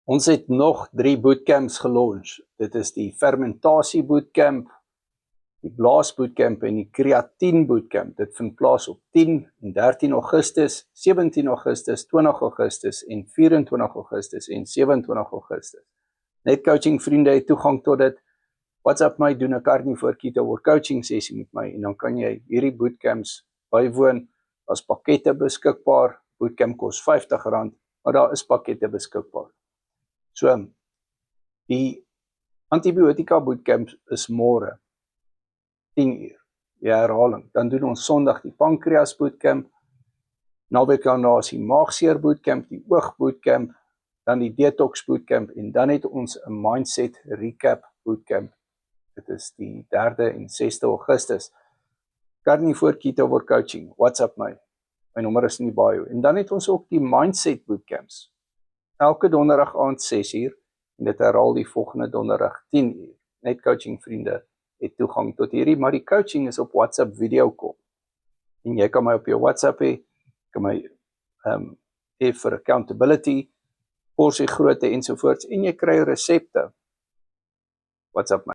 Ons het nog 3 bootcamps gelaunch. Dit is die fermentasie bootcamp, die blaas bootcamp en die kreatien bootcamp. Dit vind plaas op 10 en 13 Augustus, 17 Augustus, 20 Augustus en 24 Augustus en 27 Augustus. Net coaching vriende het toegang tot dit. WhatsApp my, doen 'n Carnivore Keto coaching sessie met my en dan kan jy hierdie bootcamps bywoon. Daar's pakkette beskikbaar. Bootcamp kos R50, maar daar is pakkette beskikbaar. So, die antibiotika bootcamp is môre, 10 uur, die herhaling. Dan doen ons Sondag die pankreas bootcamp, naweek daarna is die maagseer bootcamp, die oog bootcamp, dan die detox bootcamp en dan het ons 'n mindset recap bootcamp. Dit is die 3de en 6de Augustus. Carnivore Keto coaching, WhatsApp my. My nommer is in die bio. En dan het ons ook die mindset bootcamps. Elke donderdag aand 6 uur en dit herhaal die volgende donderdag 10 uur. Net coaching vriende het toegang tot hierdie, maar die coaching is op WhatsApp video call. En jy kan my op jou WhatsApp hê, kan my hê vir accountability, porsie grootte ensovoorts en jy kry resepte. WhatsApp my.